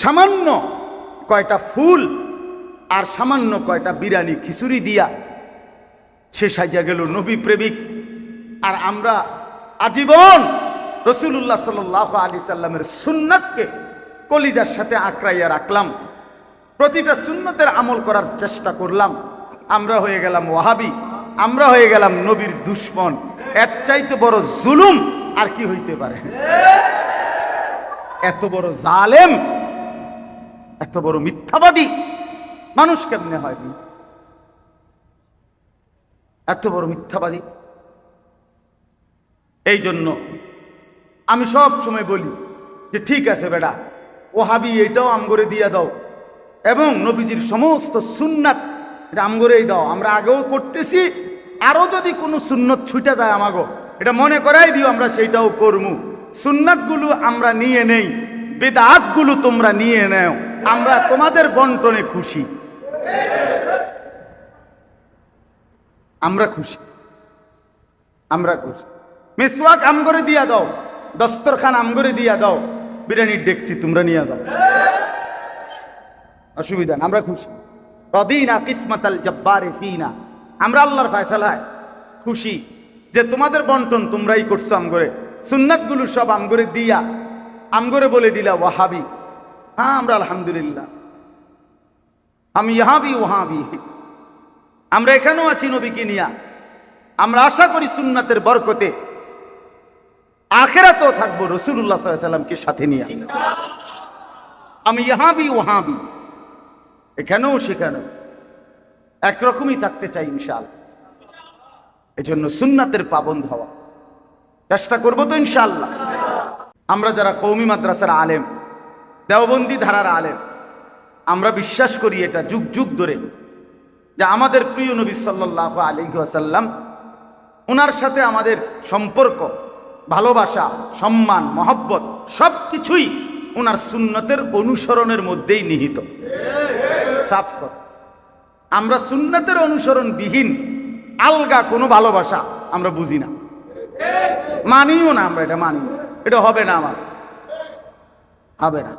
সামান্য কয়টা ফুল আর সামান্য কয়টা বিরিয়ানি খিচুড়ি দিয়া সে সাজা গেল নবী প্রেমিক। আর আমরা আজীবন রাসূলুল্লাহ সাল্লাল্লাহু আলাইহি সাল্লামের সুন্নাতকে কলিজার সাথে আঁকড়াইয়া রাখলাম, প্রতিটা সুন্নতের আমল করার চেষ্টা করলাম। আমরা হয়ে গেলাম ওয়াহাবি, আমরা হয়ে গেলাম নবীর দুশমন। এর চাইতে বড় জুলুম আর কি হইতে পারে? এত বড় জালেম, এত বড় মিথ্যাবাদী মানুষ কেমনে হয়নি? এত বড় মিথ্যাবাদী। এই জন্য আমি সব সময় বলি যে ঠিক আছে বেটা, ওয়াহাবি এটাও আমগরে দিয়া দাও, এবং নবীজির সমস্ত সুন্নাত এটা আমগরেই দাও। আমরা আগেও করতেছি, আরো যদি কোনো সুন্নত ছুটে যায় আমাগো এটা মনে করাই দিও, আমরা সেইটাও করমু। সুন্নাতগুলো আমরা নিয়ে নেই, বিদআতগুলো তোমরা নিয়ে নাও, আমরা তোমাদের বন্টনে খুশি। আমরা খুশি, আমরা খুশি। মিসওয়াক আমগরে দিয়া দাও, দস্তরখান আমগরে দিয়া দাও, বিরিয়ানির ডেকসি তোমরা নিয়ে যাও, অসুবিধা না, আমরা খুশি। রাদিনা কিসমাতাল জব্বারি ফিনা, আমরা আল্লাহর ফয়সালায় খুশি যে তোমাদের বন্টন তোমরাই করছো আমগরে। সুন্নাতগুলো সব আমগরে দিয়া আমগরে বলে দিলা ওয়াহাবি। হ্যাঁ, আমরা আলহামদুলিল্লাহ, আমি ইহাবি ওয়াহাবি, আমরা এখানেও আছি নবীকে নিয়া। আমরা আশা করি সুন্নাতের বরকতে আখিরাতেও থাকবো রাসূলুল্লাহ সাল্লাল্লাহু আলাইহি সাল্লামকে সাথে নিয়ে। আমি ইহাবি ওয়াহাবি, এখানেও সেখানেও একরকমই থাকতে চাই ইনশাআল্লাহ। এজন্য সুন্নাতের পাবন্দ হওয়া চেষ্টা করবো তো ইনশাআল্লাহ। আমরা যারা কওমি মাদ্রাসার আলেম, দেওবন্দি ধারার আলেম, আমরা বিশ্বাস করি এটা যুগ যুগ ধরে যে আমাদের প্রিয় নবী সাল্লাল্লাহু আলাইহি ওয়াসাল্লাম, ওনার সাথে আমাদের সম্পর্ক, ভালোবাসা, সম্মান, মহব্বত সব কিছুই ওনার সুন্নতের অনুসরণের মধ্যেই নিহিত। সাফ কর, আমরা সুন্নতের অনুসরণ বিহীন আলগা কোনো ভালোবাসা আমরা বুঝি না, মানিও না, আমরা এটা মানি না, এটা হবে না, আমার হবে না।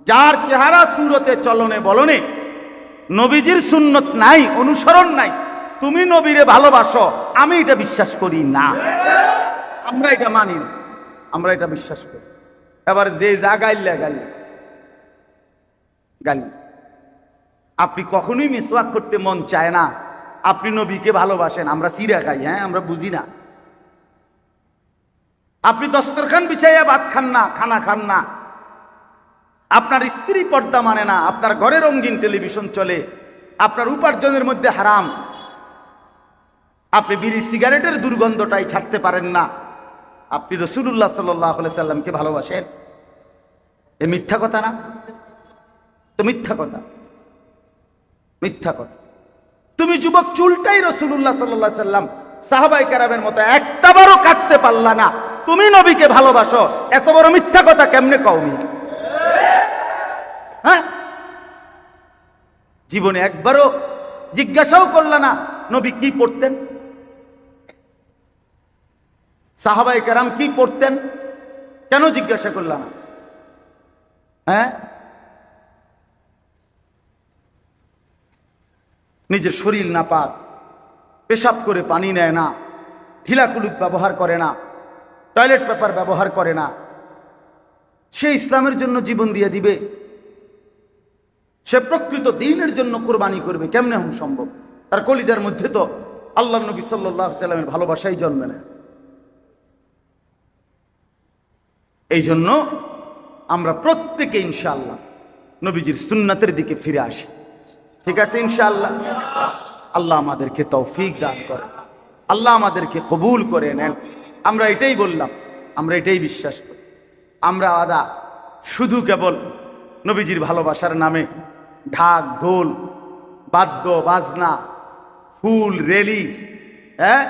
যার চেহারা সুরতে চলনে বলনে নবীজির সুন্নত নাই, অনুসরণ নাই, তুমি নবীরে ভালোবাসো, আমি এটা বিশ্বাস করি না, আমরা এটা মানি না, আমরা এটা বিশ্বাস করি। এবার যে যা গাইলে গাইলে গাইলে, আপনি কখনোই মিসওয়াক করতে মন চায় না, আপনি নবীকে ভালোবাসেন, আমরা সিরা খাই, হ্যাঁ আমরা বুঝি না। আপনি দস্তরখান বিছাইয়া ভাত খান না, খানা খান না, আপনার স্ত্রী পর্দা মানে না, আপনার ঘরে রঙিন টেলিভিশন চলে, আপনার উপার্জনের মধ্যে হারাম, আপনি বিড়ি সিগারেটের দুর্গন্ধটাই ছাড়তে পারেন না, আপনি রাসূলুল্লাহ সাল্লাল্লাহু আলাইহি সাল্লামকে ভালোবাসেন। এ মিথ্যা কথা না? তো মিথ্যা কথা, মিথ্যা কথা। তুমি যুবক চুলটাই রাসূলুল্লাহ সাল্লাল্লাহু আলাইহি সাল্লাম সাহাবায়ে কেরামের মতো একটাবারও কাটতে পারলা না, তুমি নবীকে ভালোবাসো, এত বড় মিথ্যা কথা কেমনে কওমি? হ্যাঁ, জীবনে একবারও জিজ্ঞাসাও করলা না নবী কি পড়তেন, সাহাবায়ে কেরাম কি পড়তেন, কেন জিজ্ঞাসা করলা না? হ্যাঁ, নিজের শরীর নাপাক, পেশাব করে পানি নেয় না, ঢিলা কুলুপ ব্যবহার করে না, টয়লেট পেপার ব্যবহার করে না, সে ইসলামের জন্য জীবন দিয়ে দিবে, সে প্রকৃত দ্বীনের জন্য কোরবানি করবে, কেমনে হম সম্ভব? তার কলিজার মধ্যে তো আল্লাহর নবী সাল্লাল্লাহু আলাইহি সাল্লামের ভালোবাসাই জন্মে নেয়। এই জন্য আমরা প্রত্যেকে ইনশাআল্লাহ নবীজির সুন্নাতের দিকে ফিরে আসি, ঠিক আছে ইনশাআল্লাহ। আল্লাহ আমাদেরকে তৌফিক দান করে, আল্লাহ আমাদেরকে কবুল করে নেন। আমরা এটাই বললাম, আমরা এটাই বিশ্বাস করি। আমরা আদা শুধু কেবল নবীজির ভালোবাসার নামে ঢাক ঢোল বাদ্য বাজনা ফুল রেলি, হ্যাঁ,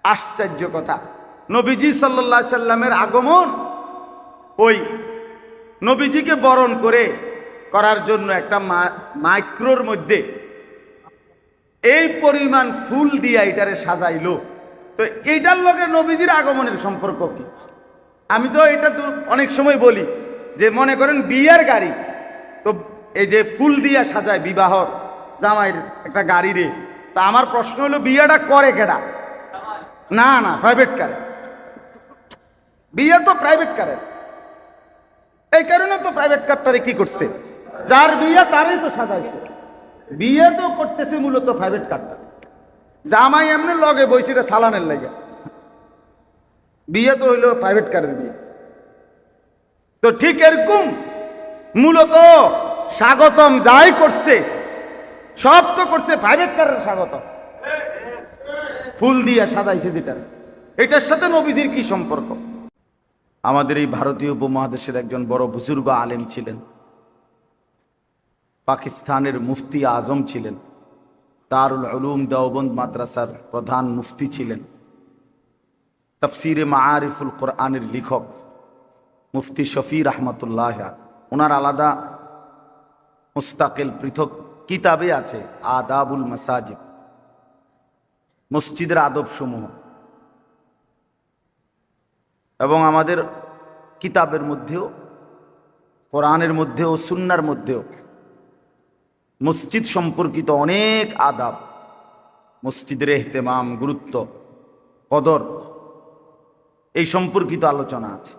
আশ্চর্য কথা, নবীজি সাল্লাল্লাহু আলাইহি সাল্লামের আগমন, ওই নবীজিকে বরণ করার জন্য একটা মাইক্রোর মধ্যে এই পরিমাণ ফুল দিয়া এটারে সাজাইলো, তো এইটার লগে নবীজির আগমনের সম্পর্ক কি? আমি তো এটা তো অনেক সময় বলি যে মনে করেন বিয়ের গাড়ি, তো এই যে ফুল দিয়া সাজায় বিবাহ জামাইয়ের একটা গাড়ি রে, তা আমার প্রশ্ন হলো বিয়েটা করে কেডা? না না, প্রাইভেট কারে। বিয়ে তো প্রাইভেট কারে, এই কারণে তো প্রাইভেট কারটারে কি করছে, যার বিয়ে তারই তো সাজাইছে। বিয়ে তো করতেছে মূলত প্রাইভেট কারটা, জামাই এমনি লগে বইছিটা সালানের লাগে, বিয়ে তো হইলো প্রাইভেট কারের বিয়ে। তো ঠিক এরকম মূলত স্বাগতম যাই করছে সব তো করছে প্রাইভেট কারের স্বাগতম, ফুল দিয়ে সাজাইছে যেটা, এটার সাথে নবীজির কি সম্পর্ক? আমাদের এই ভারতীয় উপমহাদেশের একজন বড় বুজুর্গ আলেম ছিলেন, পাকিস্তানের মুফতি আজম ছিলেন, দারুল উলুম দেওবন্দ মাদ্রাসার প্রধান মুফতি ছিলেন, তাফসিরে মাআরিফুল কোরআনের লেখক মুফতি শফি রহমতুল্লাহ। ওনার আলাদা মুস্তাকিল পৃথক কিতাবে আছে আদাবুল মাসাজিদ, মসজিদের আদব সমূহ, এবং আমাদের কিতাবের মধ্যেও, কোরআনের মধ্যেও, সুন্নার মধ্যেও মসজিদ সম্পর্কিত অনেক আদাব, মসজিদের ইহতেমাম, গুরুত্ব, কদর, এই সম্পর্কিত আলোচনা আছে।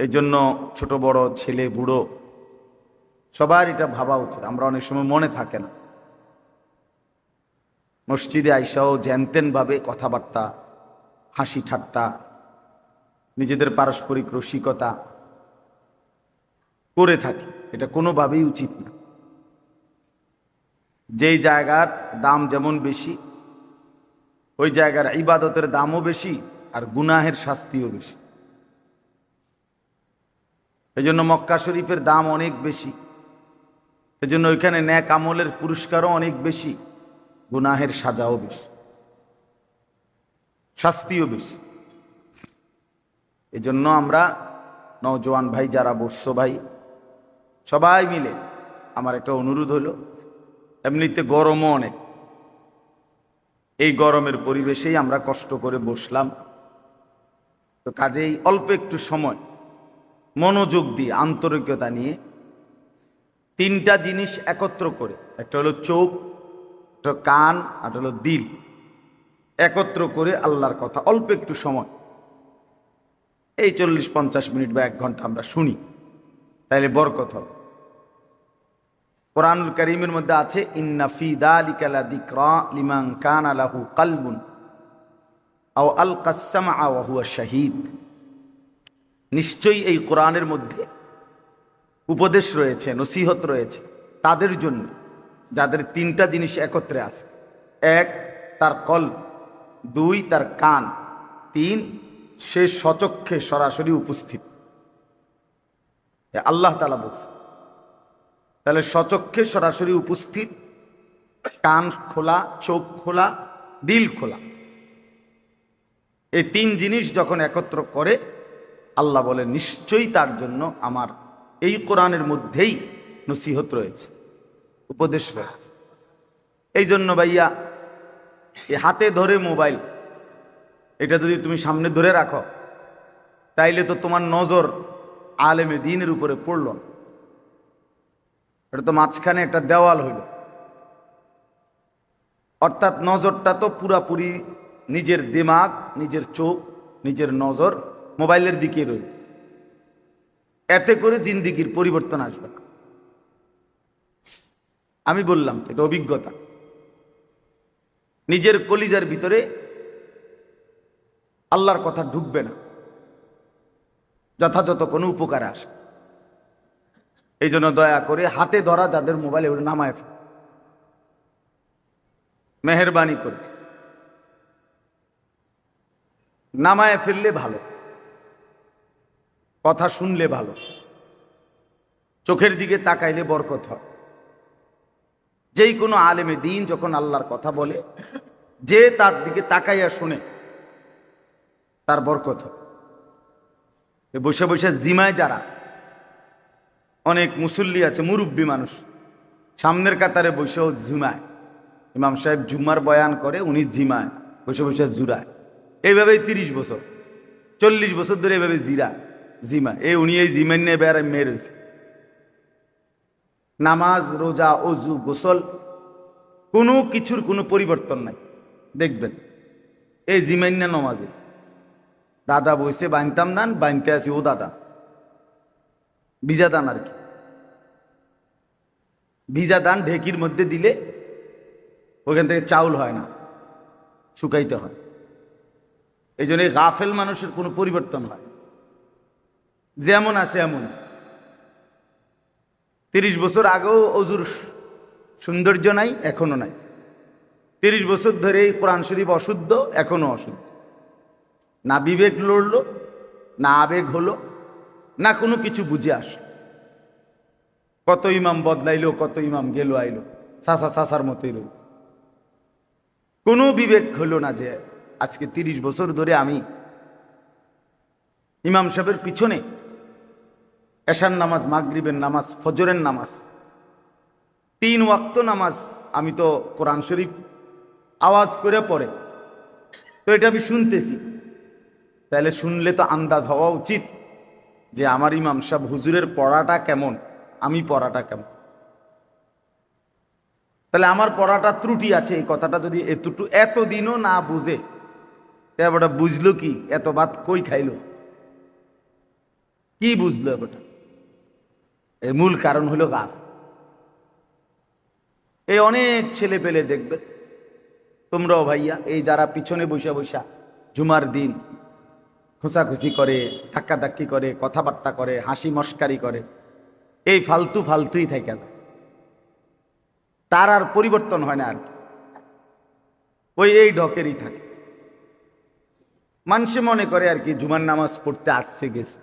এই জন্য ছোট বড়, ছেলে বুড়ো সবার এটা ভাবা উচিত। আমরা অনেক সময় মনে থাকে না, মসজিদে আইসাও জ্যানতেনভাবে কথাবার্তা, হাসি ঠাট্টা, নিজেদের পারস্পরিক রসিকতা করে থাকি, এটা কোনোভাবেই উচিত না। যেই জায়গার দাম যেমন বেশি, ওই জায়গার ইবাদতের দামও বেশি, আর গুনাহের শাস্তিও বেশি। এই জন্য মক্কা শরীফের দাম অনেক বেশি, এই জন্য ওইখানে ন্যাক আমলের পুরস্কারও অনেক বেশি, গুনাহের সাজাও বেশি, শাস্তিও বেশি। এই জন্য আমরা নওজোয়ান ভাই যারা বসছো ভাই, সবাই মিলে আমার একটা অনুরোধ হলো, এমনিতে গরমও অনেক, এই গরমের পরিবেশেই আমরা কষ্ট করে বসলাম, তো কাজেই অল্প একটু সময় মনোযোগ দিয়ে, আন্তরিকতা নিয়ে তিনটা জিনিস একত্র করে, একটা হলো চোখ, একটা কান, আর হলো দিল, একত্র করে আল্লাহর কথা অল্প একটু সময়, এই 40-50 মিনিট বা 1 ঘন্টা আমরা শুনি, তাইলে বরকত হবে। কোরআনুল কারীমের মধ্যে আছে ইন্না ফি যালিকা লাযিকরা লিমান কানা লাহু কলবুন আও আলকাস সামআ ওয়া হুয়া শাহীদ। নিশ্চয়ই এই কোরআনের মধ্যে উপদেশ রয়েছে, নসিহত রয়েছে তাদের জন্য যাদের তিনটা জিনিস একত্রে আছে। 1 তার কলব, 2 তার কান, 3 সে সচক্ষে সরাসরি উপস্থিত। আল্লাহ তাআলা বলছে, তাহলে সচক্ষে সরাসরি উপস্থিত, কান খোলা, চোখ খোলা, দিল খোলা, এই 3 জিনিস যখন একত্র করে আল্লাহ বলে নিশ্চয়ই তার জন্য আমার এই কোরআনের মধ্যেই নসিহত রয়েছে, উপদেশ রয়েছে। এই জন্য ভাইয়া, এই হাতে ধরে মোবাইল, এটা যদি তুমি সামনে ধরে রাখো, তাইলে তো তোমার নজর আলেমে দ্বীনের উপরে পড়ল, এটা তো মাঝখানে একটা দেওয়াল হইল, অর্থাৎ নজরটা তো পুরাপুরি নিজের দিমাগ, নিজের চোখ, নিজের নজর মোবাইলের দিকে রইল। এতে করে জিন্দিগির পরিবর্তন আসবে না। আমি বললাম এটা অভিজ্ঞতা। নিজের কলিজার ভিতরে আল্লাহর কথা ঢুকবে না, যথাযথ কোনো উপকারে আসে। এই জন্য দয়া করে হাতে ধরা যাদের মোবাইল, ওটা নামায় ফেল, মেহেরবানি করে নামায় ফেললে ভালো, কথা শুনলে ভালো, চোখের দিকে তাকাইলে বরকত হয়। যেই কোনো আলেমে দ্বীন যখন আল্লাহর কথা বলে, যে তার দিকে তাকাইয়া শুনে, তার বরকত হয়। বসে বসে জিমায় যারা, অনেক মুসল্লি আছে, মুরব্বী মানুষ, সামনের কাতারে বসেও জিমায়, ইমাম সাহেব জুম্মার বয়ান করে, উনি জিমায় বসে বসে জুরায়। এইভাবেই 30 বছর 40 বছর ধরে এইভাবে জিমা উনি এই জিমেন নিয়ে বেড়ে মেয়ে রয়েছে। নামাজ রোজা অজু গোসল কোনো কিছুর কোনো পরিবর্তন নাই। দেখবেন এই জিমাইন না নমাজে দাদা বইছে বানতাম দান বানতে আছি ও দাদা ভিজা দান আর কি। ভিজা দান ঢেকির মধ্যে দিলে ওখান থেকে চাউল হয় না, শুকাইতে হয়। এই জন্য গাফেল মানুষের কোনো পরিবর্তন হয়, যেমন আছে এমন। 30 বছর আগেও অজুর সৌন্দর্য নাই, এখনো নাই। 30 বছর ধরে এই কোরআন শরীফ অশুদ্ধ, এখনো অশুদ্ধ। না বিবেক লড়লো, না আবেগ হলো, না কোনো কিছু বুঝে আসে। কত ইমাম বদলাইলো, কত ইমাম গেল আইলো, চাষার মতোই রইল। কোনো বিবেক হলো না যে আজকে 30 বছর ধরে আমি ইমাম সাহেবের পিছনে এশার নামাজ, মাগরিবের নামাজ, ফজরের নামাজ, 3 ওয়াক্ত নামাজ আমি তো কোরআন শরীফ আওয়াজ করে পড়ে, তো এটা আমি শুনতেছি। তাহলে শুনলে তো আন্দাজ হওয়া উচিত যে আমার ইমাম সাহেব হুজুরের পড়াটা কেমন, আমি পড়াটা কেমন। তাহলে আমার পড়াটা ত্রুটি আছে, এই কথাটা যদি এতদিনও না বুঝে, এবারটা বুঝলো কি? এত বাত কই খাইলো? কি বুঝলো এবারটা? এই মূল কারণ হলো গাছ। এই অনেক ছেলে পেলে দেখবে, তোমরাও ভাইয়া, এই যারা পিছনে বসে বসা জুমার দিন খোঁচাখুচি করে, ধাক্কাধাক্কি করে, কথাবার্তা করে, হাসি মস্কারি করে, এই ফালতুই থাকে যায়, তার আর পরিবর্তন হয় না আর কি। এই ঢকেরই থাকে। মানুষে মনে করে আর কি জুমার নামাজ পড়তে আসছে গেছে,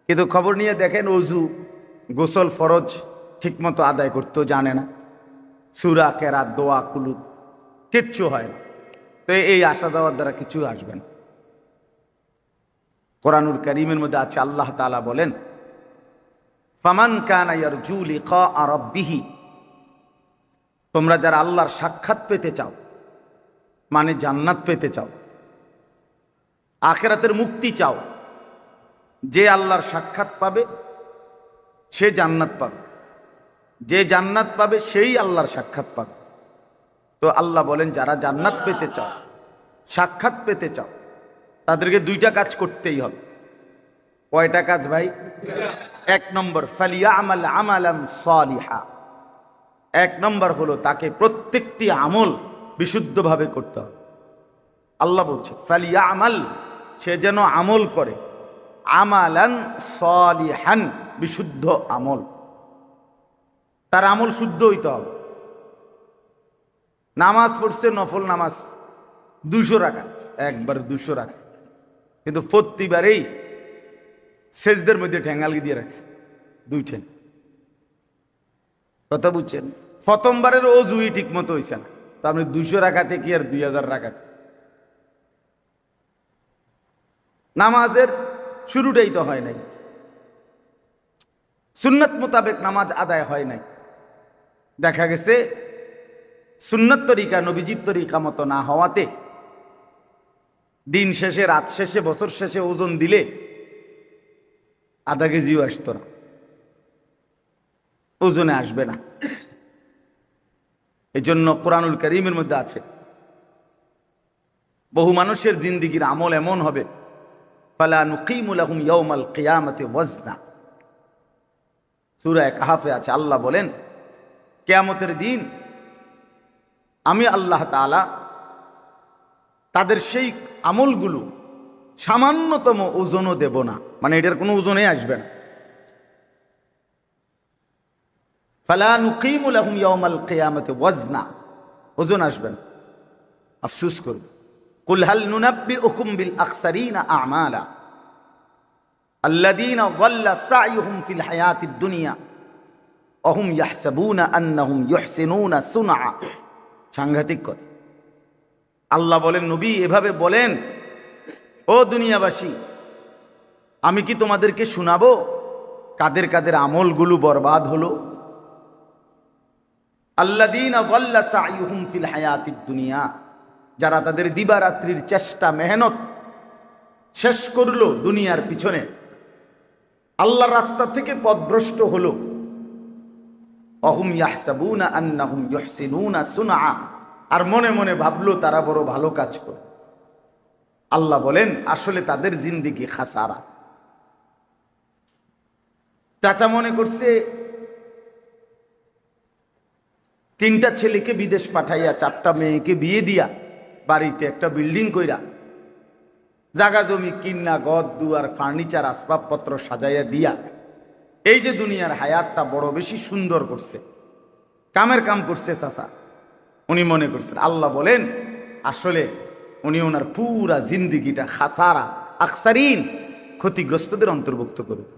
কিন্তু খবর নিয়ে দেখেন অজু গোসল ফরজ ঠিকমতো আদায় করতেও জানে না, সূরা কেরাত দোয়া কুলুত কিচ্ছু হয় না। তো এই আসা যাওয়ার দ্বারা কিছু আসবে না। কোরআনুল কারীমের মধ্যে আছে, আল্লাহ তাআলা বলেন, ফামান কানা ইয়ারজু লিকা রাব্বিহি, তোমরা যারা আল্লাহর সাক্ষাৎ পেতে চাও, মানে জান্নাত পেতে চাও, আখিরাতের মুক্তি চাও, যে আল্লাহর সাক্ষাৎ পাবে সে জান্নাত পাবে, যে জান্নাত পাবে সেই আল্লাহর সাক্ষাৎ পাবে। তো আল্লাহ বলেন, যারা জান্নাত পেতে চাও, সাক্ষাৎ পেতে চাও, তাদেরকে 2টা কাজ করতেই হবে। কয়টা কাজ ভাই? 1 নম্বর, ফালিয়ামাল আমালান সালিহা। 1 নম্বর হলো তাকে প্রত্যেকটি আমল বিশুদ্ধভাবে করতে হবে। আল্লাহ বলছে ফালিয়ামাল, সে যেন আমল করে, আমালান সালিহান, বিশুদ্ধ আমল। তার আমল শুদ্ধ হইতে হবে। নামাজ পড়ছে, নফল নামাজ 200 রাকাত, একবার 200 রাকাত, কিন্তু প্রতিবারেই সেজদের মধ্যে ঠেঙ্গালগি দিয়ে রাখছে 2 ঠেং। কথা বুঝছেন? প্রথমবারের অজুই ঠিক মতো হয়েছে না, তো আপনি 200 রাকাতে কি আর 2000 রাকাত? নামাজের শুরুটাই তো হয় নাই, সুন্নত মোতাবেক নামাজ আদায় হয় নাই। দেখা গেছে সুন্নত তরিকা, নবীজির তরিকা মতো না হওয়াতে দিন শেষে, রাত শেষে, বছর শেষে ওজন দিলে আধা কেজিও আসতো না, ওজনে আসবে না। এই জন্য কোরআনুল কারীমের মধ্যে আছে, বহু মানুষের জিন্দিগির আমল এমন হবে, ফালা নুকিমু লাহুম ইয়াউমাল কিয়ামাতি ওয়াজনা। সূরা কাহফে আছে, আল্লাহ বলেন, কিয়ামতের দিন আমি আল্লাহ তাআলা তাদের সেই আমলগুলো সামান্যতম ওজনও দেব না, মানে এটার কোনো ওজনে আসবে না। ফালা নুকিমু লাহুম ইয়াউমাল কিয়ামাতি ওয়াজনা, ওজন আসবে না। আফসোস করুন, কুল হাল নুনাব্বিউকুম বিল আখসারিনা আমালা আল্লাযীনা যাল্লা সা'য়ুহুম ফিল হায়াতিদ দুনিয়া ওয়া হুম ইয়াহসাবুনা আন্নাহুম ইউহসিনুনা সুনআ। সাংঘাতিক কথা। আল্লাহ বলেন, নবী এভাবে বলেন, ও দুনিয়াবাসী, আমি কি তোমাদেরকে শোনাবো কাদের কাদের আমলগুলো বরবাদ হলো? আল্লাযীনা যাল্লা সা'য়ুহুম ফিল হায়াতিদ দুনিয়া, যারা তাদের দিবারাত্রির চেষ্টা মেহনত শেষ করলো দুনিয়ার পিছনে, আল্লাহর রাস্তা থেকে পথভ্রষ্ট হলো। অহুম ইয়াহসাবুনা আন্নাহুম ইউহসিনুনা সুনআ, আর মনে মনে ভাবলো তারা বড় ভালো কাজ করে। আল্লাহ বলেন আসলে তাদের জিন্দেগি খাসারা। চাচা মনে করছে 3টা ছেলেকে বিদেশ পাঠাইয়া 4টা মেয়েকে বিয়ে দিয়া বাড়িতে একটা বিল্ডিং কইরা জাগা জমি কিন্না গদ দুয়ার ফার্নিচার আসবাবপত্র সাজাইয়া দিয়া এই যে দুনিয়ার হায়াতটা বড় বেশি সুন্দর করছে, কামের কাম করছে চাচা উনি মনে করছেন। আল্লাহ বলেন আসলে উনি ওনার পুরা জিন্দিগিটা খাসারা আকসারিন, ক্ষতিগ্রস্তদের অন্তর্ভুক্ত করবে।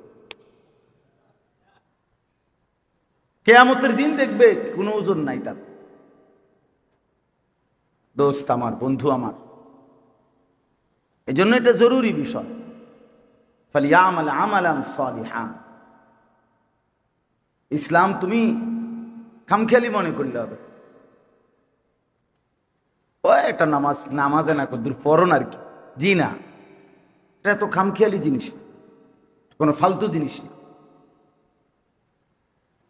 কিয়ামতের দিন দেখবে কোনো ওজন নাই তার। দোস্ত আমার, বন্ধু আমার, এজন্য এটা জরুরি বিষয়। ফালিয়ামাল আমালান সালিহা। ইসলাম তুমি খামখেয়ালি মনে করলে হবে। ও একটা নামাজে না কদ্দুর পড়ন আর কি, জি না, এটা তো খামখেয়ালি জিনিস, কোনো ফালতু জিনিস না।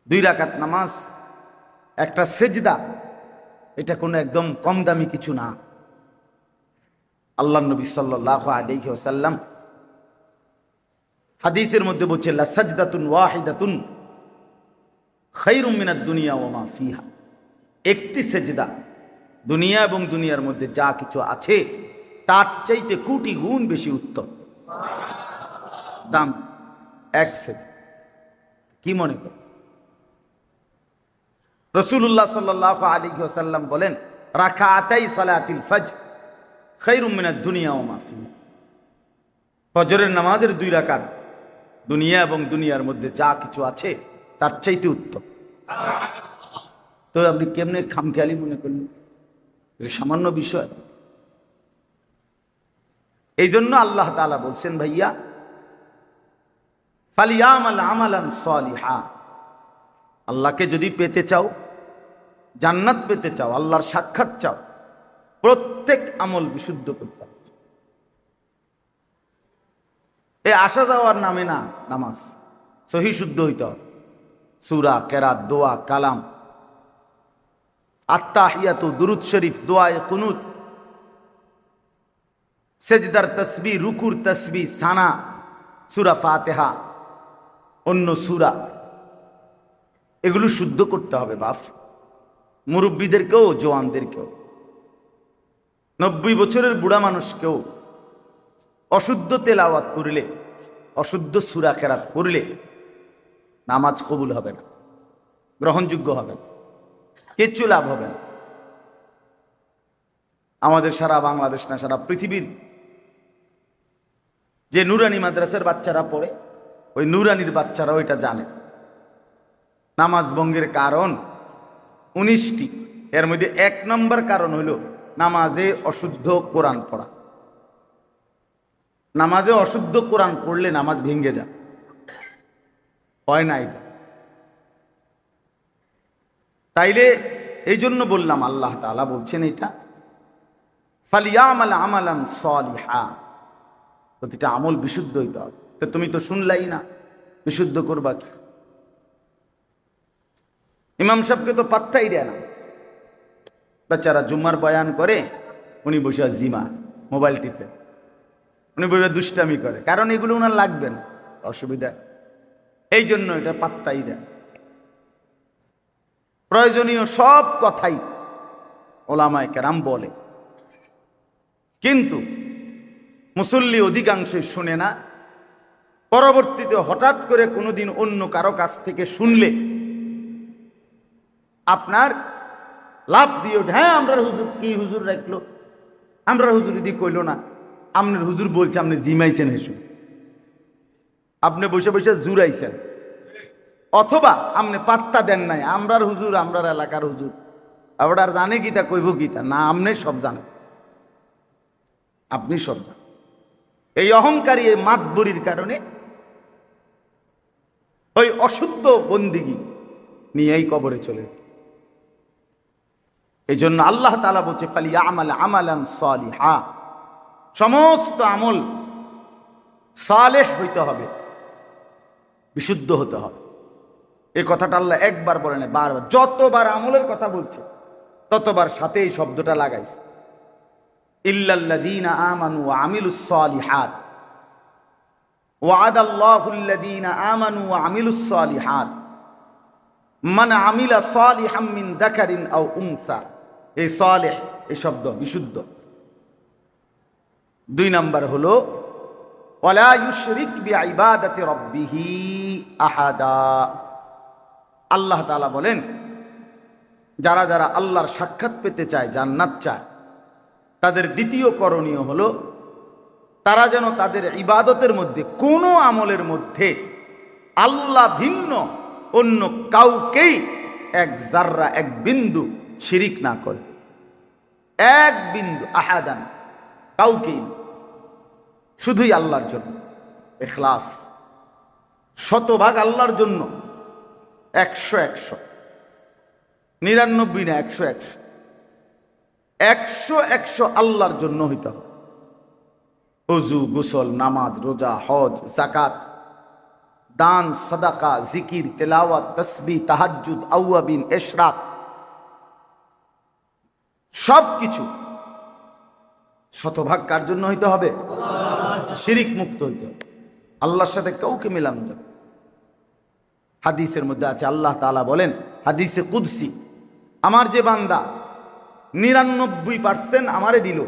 2 রাকাত নামাজ, একটা সেজদা, এটা কোনো একদম কম দামি কিছু না। আল্লাহ নবী সাল্লাল্লাহু আলাইহি ওয়াসাল্লাম হাদিসের মধ্যে বলছেন লা সাজদাতুন ওয়াহিদাতুন খায়রুম মিনাদ দুনিয়া ওয়া মা ফিহা। একটি সেজদা দুনিয়া এবং দুনিয়ার মধ্যে যা কিছু আছে তার চাইতে কোটি গুণ বেশি উত্তম দাম। এক সেজদা কি মনে কর? রাসূলুল্লাহ সাল্লাল্লাহু আলাইহি ওয়াসাল্লাম বলেন রাকাতাই সালাতিল ফজর খায়রুম মিনাদ দুনিয়া ওয়া মা ফিহা। ফজরের নামাজের 2 রাকাত দুনিয়া এবং দুনিয়ার মধ্যে যা কিছু আছে তার চাইতে উত্তম। তো আপনি কেমনে খামখেয়ালি মনে করলেন? সামান্য বিষয়। এই জন্য আল্লাহ তাআলা বলছেন ভাইয়া ফালিয়ামাল আমালান সালিহা। আল্লাহকে যদি পেতে চাও, জান্নাত পেতে চাও, আল্লাহর সাক্ষাৎ চাও, প্রত্যেক আমল বিশুদ্ধ করতে হবে। এই আসা যাওয়ার নামে না নামাজ, সহি শুদ্ধ হইতে হবে। সূরা, কেরাত, দোয়া, কালাম, আত্তাহিয়াতু, দুরুদ শরীফ, দোয়ায়ে কুনুত, সেজদার তাসবিহ, রুকুর তাসবিহ, সানা, সূরা ফাতিহা, অন্য সূরা, এগুলো শুদ্ধ করতে হবে বাপ। মুরব্বীদেরকেও, জওয়ানদেরকেও, 90 বছরের বুড়া মানুষকেও অশুদ্ধ তেলাওয়াত করলে, অশুদ্ধ সূরা কেরাত করলে নামাজ কবুল হবে না, গ্রহণযোগ্য হবে না, কিচ্ছু লাভ হবে না। আমাদের সারা বাংলাদেশ না সারা পৃথিবীর যে নুরানি মাদ্রাসার বাচ্চারা পড়ে, ওই নুরানির বাচ্চারাও এটা জানে। নামাজ ভঙ্গের কারণ 19টি, এর মধ্যে 1 নম্বর কারণ হইল নামাজে অশুদ্ধ কোরআন পড়া। নামাজে অশুদ্ধ কোরআন পড়লে নামাজ ভেঙে যায়, হয় না এটা। তাইলে এই জন্য বললাম আল্লাহ তাআলা বলছেন এটা ফালিয়ামাল আমালান সালিহা, প্রতিটা আমল বিশুদ্ধ হইতে হবে। তো তুমি তো শুনলাই না, বিশুদ্ধ করবা কি? ইমাম সাহেবকে তো পাত্তাই দেয় না। বাচ্চারা জুম্মার বয়ান করে, উনি বসে জিমা মোবাইল টিপে, উনি বসে দুষ্টামি করে, কারণ এগুলো ওনার লাগবে না, অসুবিধা। এই জন্য এটা পাত্তাই দেয়। প্রয়োজনীয় সব কথাই ওলামায়ে কেরাম বলে, কিন্তু মুসল্লি অধিকাংশই শুনে না। পরবর্তীতে হঠাৎ করে কোনোদিন অন্য কারো কাছ থেকে শুনলে আপনার লাভ দিয়ে, হ্যাঁ আমরা হুজুর কি হুজুর রাখলো, আমরা হুজুর যদি কইল না, আপনার হুজুর বলছে আপনি জিমাইছেন, এসো আপনি বসে বসে জুরাইছেন, অথবা আপনি পাত্তা দেন নাই, আমরার হুজুর, আমরার এলাকার হুজুর, আবার আর জানে গীতা কইব গীতা না, আপনি সব জানেন, আপনি সব জানেন। এই অহংকারী, এই মাতবরির কারণে ওই অশুদ্ধ বন্দিগি নিয়েই কবরে চলে। এই জন্য আল্লাহ তাআলা বলছে ফালিয়ামাল আমালান সালিহা, সমস্ত আমল সালেহ হইতে হবে। বিশুদ্ধ হতে হবে। এই কথাটা আল্লাহ একবার বলে না, বারবার। যতবার আমলের কথা বলছে ততবার সাথে এই শব্দটা লাগাইছে, ইল্লাল্লাযীনা আমানু ওয়া আমিলুস সালিহাত, ওয়া'আদাল্লাহুল্লাযীনা আমানু ওয়া আমিলুস সালিহাত মান আমিলা সালিহাম মিন যাকারিন আও উনসা। এই সালেহ এই শব্দ বিশুদ্ধ। 2 নাম্বার হলো ওয়ালা ইউশরিক বিইবাদাতি রাব্বিহি আহাদা। আল্লাহ তাআলা বলেন, যারা যারা আল্লাহর সাক্ষাৎ পেতে চায়, জান্নাত চায়, তাদের দ্বিতীয় করণীয় হলো তারা যেন তাদের ইবাদতের মধ্যে, কোনো আমলের মধ্যে আল্লাহ ভিন্ন অন্য কাউকেই এক জাররা, এক বিন্দু শিরিক না করে। এক বিন্দু, আহাদান, কাউকেই, শুধুই আল্লাহর জন্য ইখলাস, শতভাগ আল্লাহর জন্য, 100 99 না, 100 আল্লাহর জন্য হইতে হবে। ওযু, গোসল, নামাজ, রোজা, হজ, যাকাত, দান, সাদাকা, জিকির, তেলাওয়াত, তাসবিহ, তাহাজ্জুদ, আওয়াবিন, ইশরাক, সবকিছু শতভাগ কার জন্য হইতে হবে? শিরিক মুক্ত হইতে হবে, আল্লাহর সাথে কাউকে মিলানো যাবে। হাদিসের মধ্যে আছে, আল্লাহ তাআলা বলেন হাদিসে কুদসি, আমার যে বান্দা 99% আমারে দিল,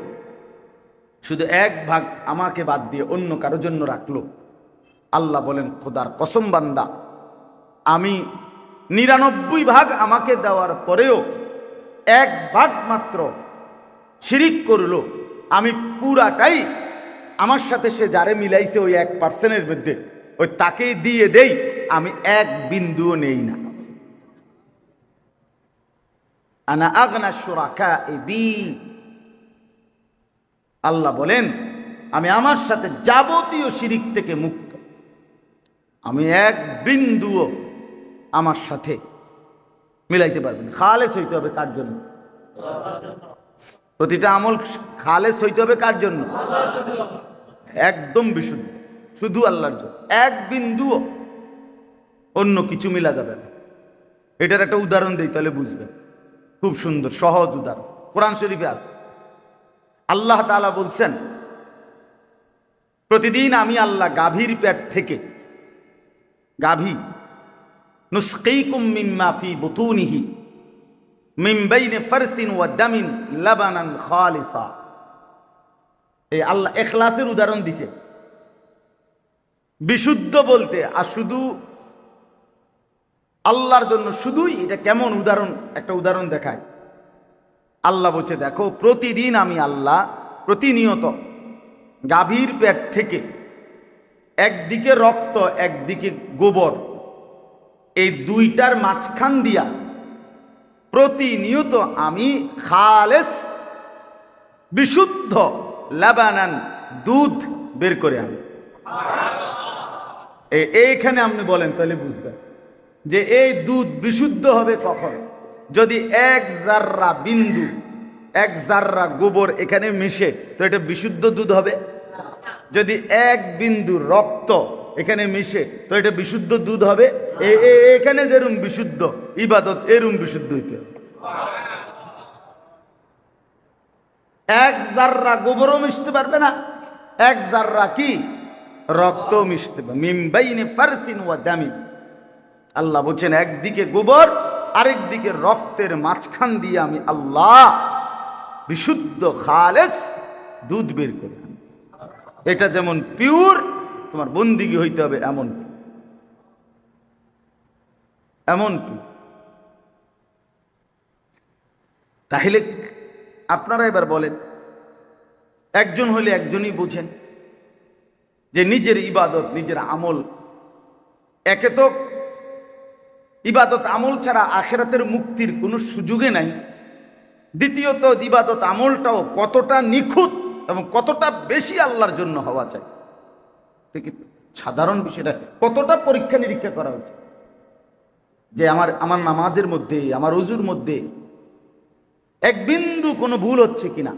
শুধু 1 ভাগ আমাকে বাদ দিয়ে অন্য কারো জন্য রাখলো, আল্লাহ বলেন খোদার কসম বান্দা, আমি 99 ভাগ আমাকে দেওয়ার পরেও 1 ভাগ মাত্র শিরিক করলো, আমি পুরাটাই আমার সাথে সে যারে মিলাইছে ওই 1% মধ্যে ওই তাকেই দিয়ে দেই, আমি 1 বিন্দুও নেই না। আনা আগনা শুরাকাই বি, আল্লাহ বলেন আমি আমার সাথে যাবতীয় শিরিক থেকে মুক্ত, আমি 1 বিন্দুও আমার সাথে মিলাইতে পারবেন। খালেস হইতে হবে কার জন্য? প্রতিটা আমল খালেস হইতে হবে কার জন্য? একদম বিশুদ্ধ, শুধু আল্লাহর জন্য, 1 বিন্দুও অন্য কিছু মিলা যাবে না। এটার একটা উদাহরণ দেই, তাহলে বুঝবেন। খুব সুন্দর সহজ উদাহরণ, কোরআন শরীফে আছে। আল্লাহ তাআলা বলছেন, প্রতিদিন আমি আল্লাহ গাভীর পেট থেকে, গাভী, নুসকিকুম মিম্মা ফি বুতুনিহি মিন বাইনি ফারসিন ওয়া দামিন লাবানান খালিসা। এই আল্লাহ ইখলাসের উদাহরণ দিছে, বিশুদ্ধ বলতে, আর শুধু আল্লাহর জন্য শুধুই। এটা কেমন উদাহরণ? একটা উদাহরণ দেখায়। আল্লাহ বলছে, দেখো প্রতিদিন আমি আল্লাহ প্রতিনিয়ত গাভীর পেট থেকে একদিকে রক্ত একদিকে গোবর, এই দুইটার মাঝখান দিয়া প্রতিনিয়ত আমি খালেস বিশুদ্ধ লাবানান দুধ বের করে আনি। এইখানে আপনি বলেন, তাহলে বুঝবেন যে এই দুধ বিশুদ্ধ হবে কখন? যদি 1 জাররা বিন্দু, 1 জাররা গোবর এখানে মিশে, তো এটা বিশুদ্ধ দুধ হবে? যদি 1 বিন্দু রক্ত এখানে মিশে, তো এটা বিশুদ্ধ দুধ হবে? এখানে যেরকম বিশুদ্ধ, ইবাদত এরকম বিশুদ্ধ হইতে হবে। 1 জাররা গোবরও মিশতে পারবে না, 1 জাররা কি রক্ত মিশতে পারবে। মিন বাইনি ফারসিন ওয়া দামিন, আল্লাহ বলছেন একদিকে গোবর আরেক দিকে রক্তের মাঝখান দিয়ে আমি আল্লাহ বিশুদ্ধ খালেস দুধ বের করে। এটা যেমন পিওর, তোমার বন্দিগি হইতে হবে এমন এমন। তাহলে আপনারা এবার বলেন, একজন হলে একজনই বুঝেন যে নিজের ইবাদত, নিজের আমল, একে তো ইবাদত আমল ছাড়া আখিরাতের মুক্তির কোনো সুযোগে নাই। দ্বিতীয়ত ইবাদত আমলটাও কতটা নিখুঁত এবং কতটা বেশি আল্লাহর জন্য হওয়া চাই। সাধারণ বিষয়টা কতটা পরীক্ষা নিরীক্ষা করা উচিত যে আমার নামাজের মধ্যে, আমার ওযুর মধ্যে 1 বিন্দু কোনো ভুল হচ্ছে কিনা।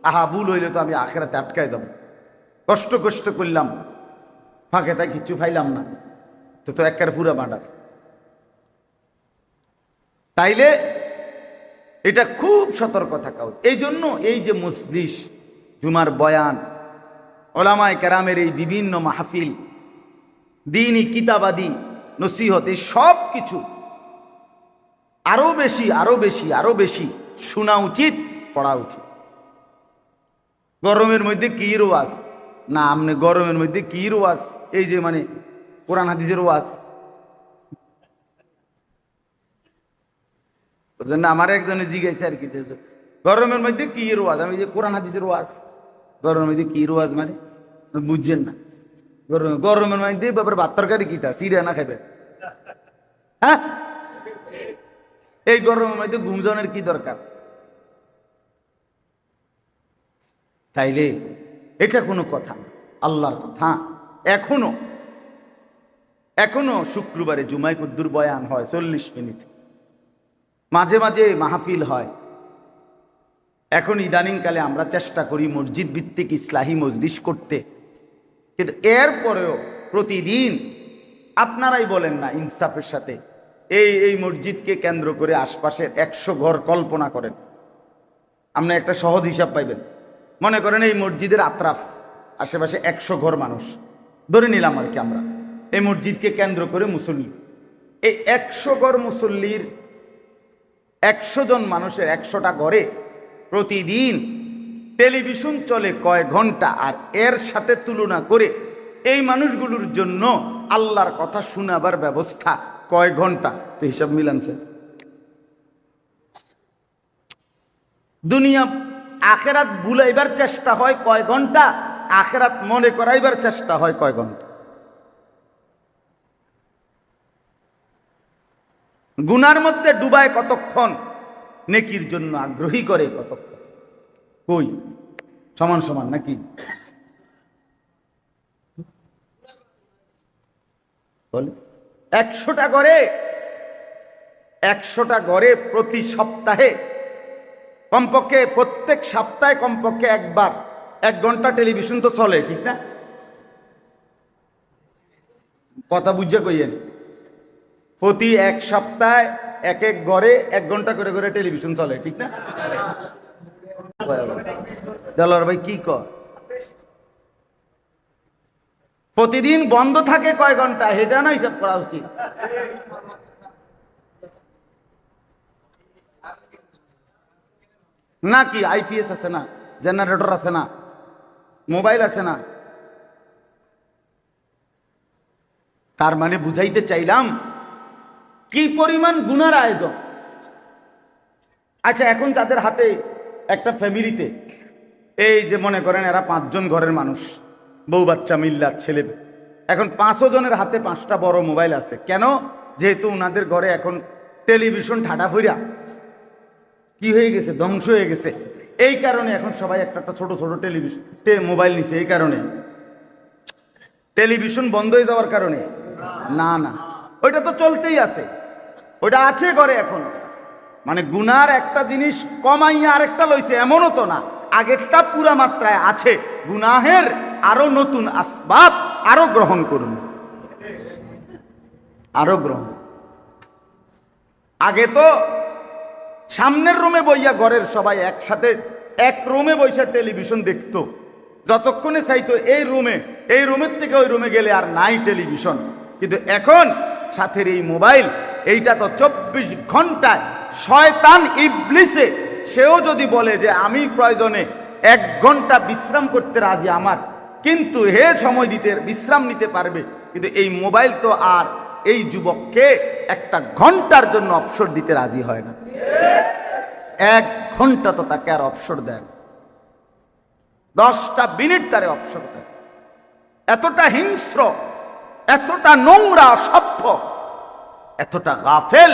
আহা, ভুল হইলে তো আমি আখিরাতে আটকায় যাব, কষ্ট করলাম, ফাঁকে তাই কিছু পাইলাম না, তো একের পুরা মার্ডার। তাইলে এটা খুব সতর্ক থাকা উচিত। এই জন্য এই যে মজলিস, জুমার বয়ান, ওলামায়ে কেরামের এই বিভিন্ন মাহফিল, দ্বীনি কিতাবাদি নসিহত, এই সব কিছু আরো বেশি আরো বেশি আরো বেশি শোনা উচিত, পড়া উচিত। গরমের মধ্যে কি ওয়াজ না, আপনি গরমের মধ্যে কি ওয়াজ, এই যে মানে কোরআন হাদিসের ওয়াজ বুঝলেন না। আমার একজনে জিজ্ঞাসা আর কি, গরমের মধ্যে কি ওয়াজ, আমি যে কোরআন হাদিসের ওয়াজ, গরমের মধ্যে কি ওয়াজ মানে বুঝছেন না। গরমের মধ্যে বাবার ভাত তরকারি কিতা সিরিয়া না খাইবে, হ্যাঁ? এই গরমের মধ্যে ঘুমজনের কি দরকার? তাইলে এটা কোনো কথা না, আল্লাহর কথা। এখনো শুক্রবারে জুমায় কুদ্দুর বয়ান হয় 40 মিনিট, মাঝে মাঝে মাহফিল হয়। এখন ইদানিংকালে আমরা চেষ্টা করি মসজিদ ভিত্তিক ইসলাহি মজলিস করতে, কিন্তু এরপরেও প্রতিদিন আপনারাই বলেন না ইনসাফের সাথে, এই মসজিদকে কেন্দ্র করে আশপাশের 100 ঘর কল্পনা করেন, আপনি একটা সহজ হিসাব পাইবেন। মনে করেন এই মসজিদের আত্রাফ আশেপাশে 100 ঘর মানুষ ধরে নিলাম আর কি, আমরা এই মসজিদকে কেন্দ্র করে মুসল্লি, এই 100 ঘর মুসল্লির 100 জন মানুষের 100টা ঘরে প্রতিদিন টেলিভিশন চলে কয় ঘন্টা, আর এর সাথে তুলনা করে এই মানুষগুলোর জন্য আল্লাহর কথা শোনাবার ব্যবস্থা কয় ঘন্টা, তো হিসাব মিলানছে? দুনিয়া আখেরাত ভুলাইবার চেষ্টা হয় কয় ঘন্টা, আখেরাত মনে করাইবার চেষ্টা হয় কয় ঘন্টা। গুনার মধ্যে ডুবায় কতক্ষণ, নেকির জন্য আগ্রহী করে কতক্ষণ, কই সমান সমান নাকি? বলে 100টা ঘরে প্রতি সপ্তাহে কমপক্ষে, প্রত্যেক সপ্তাহে কমপক্ষে একবার 1 ঘন্টা টেলিভিশন তো চলে, ঠিক না? কথা বুঝে কইয়েন, প্রতি 1 সপ্তাহে এক ঘরে 1 ঘন্টা করে করে টেলিভিশন চলে, ঠিক না? দেলোয়ার ভাই কি কর, প্রতিদিন বন্ধ থাকে কয় ঘন্টা, এটা না হিসাব করা উচিত। নাকি আইপিএস আছে না, জেনারেটর আছে না, মোবাইল আছে না? তার মানে বুঝাইতে চাইলাম কি পরিমাণ গুনার আয়োজন। আচ্ছা, এখন যাদের হাতে একটা ফ্যামিলিতে এই যে মনে করেন এরা 5 জন ঘরের মানুষ, বউ বাচ্চা মিল্লা ছেলে, এখন 5 জনের হাতে 5টা বড় মোবাইল আছে। কেন? যেহেতু ওনাদের ঘরে এখন টেলিভিশন ঠাডা ফইরা কি হয়ে গেছে, ধ্বংস হয়ে গেছে। এই কারণে এখন সবাই একটা একটা ছোট ছোট টেলিভিশন মোবাইল নিছে। এই কারণে টেলিভিশন বন্ধ হয়ে যাওয়ার কারণে না, না, ওইটা তো চলতেই আছে, ওইটা আছে ঘরে এখন। মানে গুনার একটা জিনিস কমাইয়া আরেকটা লইছে এমনও তো না, আগেরটা পুরা মাত্রায় আছে। গুনাহের আরো নতুন আসবাব আরো গ্রহণ করুন, আরো গ্রহণ। আগে তো সামনের রুমে বইয়া ঘরের সবাই একসাথে এক রুমে বইসা টেলিভিশন দেখতো, যতক্ষণে চাইতো এই রুমের থেকে ওই রুমে গেলে আর নাই টেলিভিশন। কিন্তু এখন সাথের এই মোবাইল, এইটা তো 24 ঘন্টায় শয়তান ইবলিসে, সেও যদি বলে যে আমি প্রয়োজনে 1 ঘন্টা বিশ্রাম করতে রাজি আমার, কিন্তু হে সময় দিতে বিশ্রাম নিতে পারবে, কিন্তু এই মোবাইল তো আর এই যুবককে 1 ঘন্টার জন্য অবসর দিতে রাজি হয় না। 1 ঘন্টা তো তাকে আর অবসর দেন, 10টা মিনিট তারে অবসর দেন। এতটা হিংস্র, এতটা নোংরা, অসভ্য, এতটা গাফেল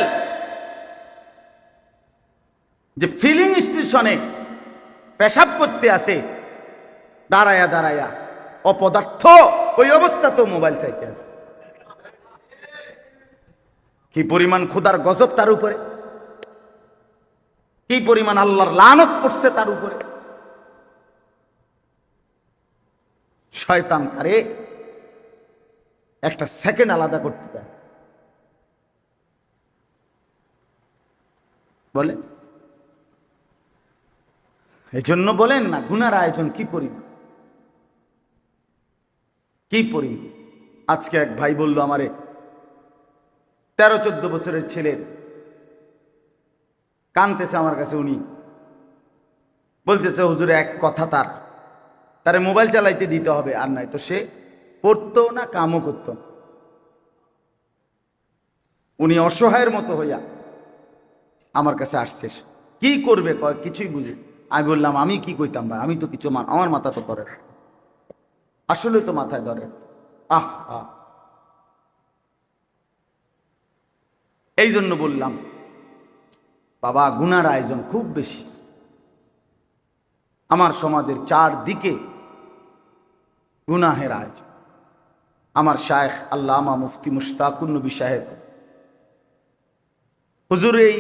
যে ফিলিং স্টেশনে পেশাব করতে আসে দাঁড়ায়া দাঁড়ায়া অপদার্থ, ওই অবস্থা তো মোবাইল চাইতে আছে। কি পরিমাণ খোদার গজব তার উপরে, কি পরিমাণ আল্লাহর লানত পড়ছে তার উপরে। শয়তান তারে একটা সেকেন্ড আলাদা করতে চায়? বলেন। এই জন্য বলেন না গুনার আয়োজন কি পরিমাণ, কি পরিমাণ। আজকে এক ভাই বলল আমারে, 13-14 বছরের ছেলে কানতেছে আমার কাছে, উনি বলতেছে হুজুরে এক কথা, তারে মোবাইল চালাইতে দিতে হবে, আর নাই তো সে পড়তো না, কামও করত না। উনি অসহায়ের মতো হইয়া আমার কাছে আসছে, কি করবে কয় কিছুই বুঝে। আমি বললাম আমি কি কইতাম ভাই, আমি তো কিছু আমার মাথা তো ধরে, আসলে তো মাথায় ধরে। আহ আহ এই জন্য বললাম বাবা, গুনার আয়োজন খুব বেশি। আমার সমাজের চারদিকে গুনাহের আয়োজন। আমার শায়েখ আল্লামা মুফতি মুশতাকুন নবী সাহেব হুজুর, এই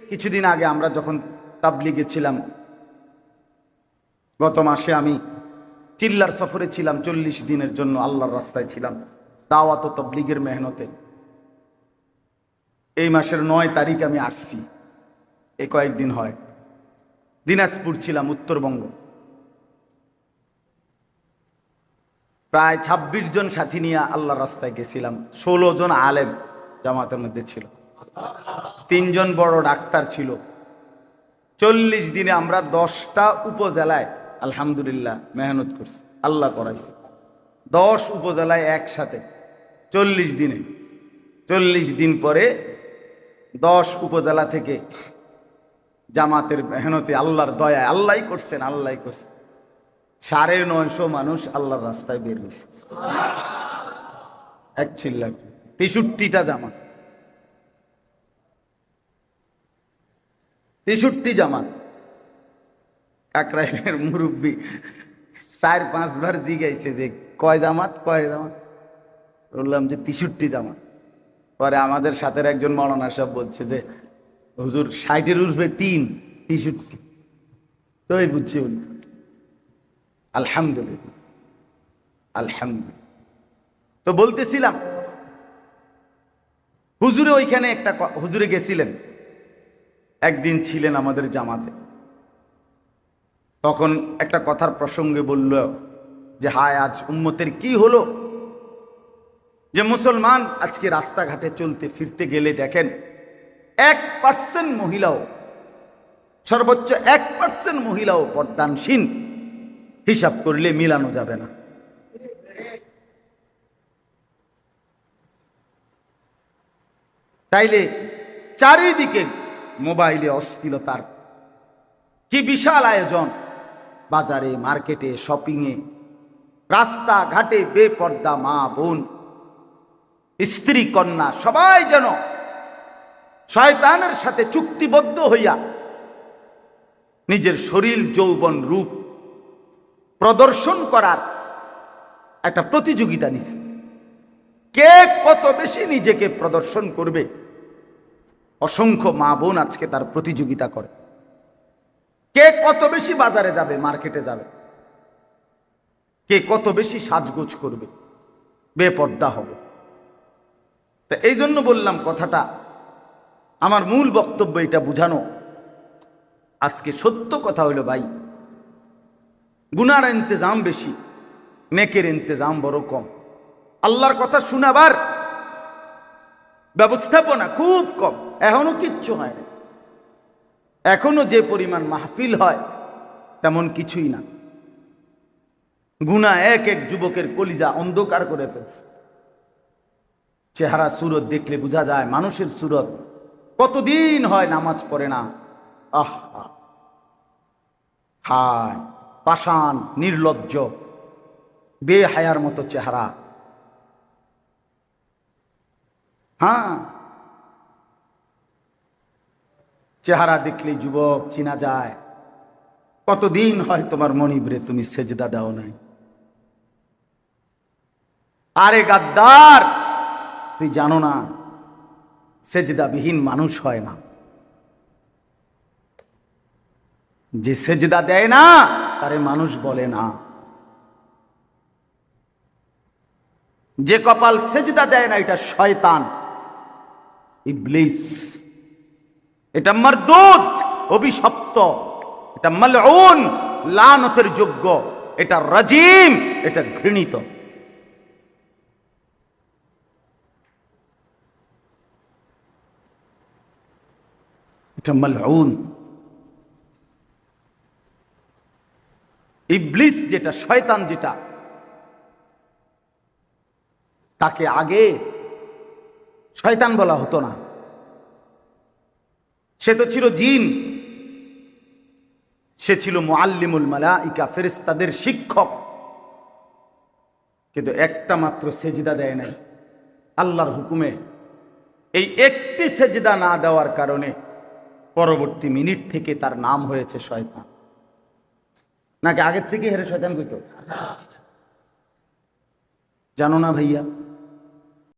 কিছুদিন আগে আমরা যখন তাবলিগে ছিলাম, গত মাসে আমি চিল্লার সফরে ছিলাম, 40 দিনের জন্য আল্লাহর রাস্তায় ছিলাম, দাওয়াত ও তাবলিগের মেহনতে। এই মাসের 9 তারিখ আমি আসছি, এই কয়েকদিন হয়। দিনাজপুর ছিলাম, উত্তরবঙ্গ। প্রায় 26 জন সাথী নিয়ে আল্লাহর রাস্তায় গেছিলাম। 16 জন আলেম জামাতের মধ্যে ছিল, 3 জন বড় ডাক্তার ছিল। 40 দিনে আমরা 10টা উপজেলায় আলহামদুলিল্লাহ মেহনত করছি, আল্লাহ করাইছি। 10 উপজেলায় একসাথে 40 দিনে। 40 দিন পরে 10 উপজেলা থেকে জামাতের মেহনতে আল্লাহর দয়ায়, আল্লাহই করছেন, আল্লাহই করছেন, 950 মানুষ আল্লাহর রাস্তায় বের হয়েছে। এক চিল্লার 63টা জামাত, 63 জামাত। কাকরাইলের মুরব্বী 4-5 বার জিগাইছে যে কয় জামাত, কয় জামাত। বললাম যে 63 জামাত। পরে আমাদের সাথে একজন মৌলানা সাহেব বলছে যে হুজুর 60-এর উর্ফে 3, 63। তো এই বুঝছি, আলহামদুলিল্লাহ আলহামদুলিল্লাহ। তো বলতেছিলাম হুজুরে ওইখানে একটা হুজুরে গেছিলেন, একদিন ছিলেন আমাদের জামাতে। তখন একটা কথার প্রসঙ্গে বলল যে হায় আজ উম্মতের কি হলো, যে মুসলমান আজকে রাস্তাঘাটে চলতে ফিরতে গেলে দেখেন 1% মহিলাও, সর্বোচ্চ 1% মহিলাও পর্দানসীন, হিসাব করলে মিলানো যাবে না। তাইলে চারিদিকে মোবাইলে অশ্লীলতার কি বিশাল আয়োজন, বাজারে, মার্কেটে, শপিংয়ে, রাস্তাঘাটে বেপর্দা মা বোন, স্ত্রী কন্যা সবাই যেন শয়তানের সাথে চুক্তিবদ্ধ হইয়া নিজের শরীর যৌবন রূপ প্রদর্শন করার একটা প্রতিযোগিতা নিছে। কে কত বেশি নিজেকে প্রদর্শন করবে, অসংখ্য মা বোন আজকে তার প্রতিযোগিতা করে। কে কত বেশি বাজারে যাবে, মার্কেটে যাবে, কে কত বেশি সাজগোজ করবে, বেপর্দা হবে। তা এই জন্য বললাম কথাটা, আমার মূল বক্তব্য এটা বুঝানো। আজকে সত্য কথা হইল ভাই, গুনার ইন্তজাম বেশি, নেকের ইন্তজাম বড় কম। আল্লাহর কথা শোনাবার ব্যবস্থাপনা খুব কম, এখনো কিচ্ছু হয় না। এখনো যে পরিমাণ মাহফিল হয় তেমন কিছুই না। গুনাহ এক এক যুবকের কলিজা অন্ধকার করে ফেলছে। চেহারা সুরত দেখলে বোঝা যায় মানুষের সুরত, কতদিন হয় নামাজ পড়ে না। আহ হায়, পাষাণ, নির্লজ্জ, বেহায়ার মতো চেহারা। হ্যাঁ, চেহারা দেখলে যুবক চিনা যায়। কতদিন হয় তোমার মনিবরে তুমি সেজদা দাও নাই। আরে গাদ্দার, তুই জানো না সেজদাবিহীন মানুষ হয় না। যে সেজদা দেয় না তারে মানুষ বলে না। যে কপাল সেজদা দেয় না এটা শয়তান, ইবলিস। এটা মারদুদ, অভিশপ্ত, এটা মালউন, লানতের যোগ্য, এটা রাজিম, এটা ঘৃণিত। এটা মালউন। ইবলিস যেটা, শয়তান যেটা, তাকে আগে শয়তান বলা হতো না, সে তো ছিল জিন, সে ছিল মুআল্লিমুল মালাইকা, ফেরেশতাদের শিক্ষক। কিন্তু একটা মাত্র সেজদা দেয় নাই আল্লাহর হুকুমে। এই একটি সেজদা না দেওয়ার কারণে পরবর্তী মিনিট থেকে তার নাম হয়েছে শয়তান। নাকি আগের থেকে হেরে শয়তান কইতো? জানো না ভাইয়া?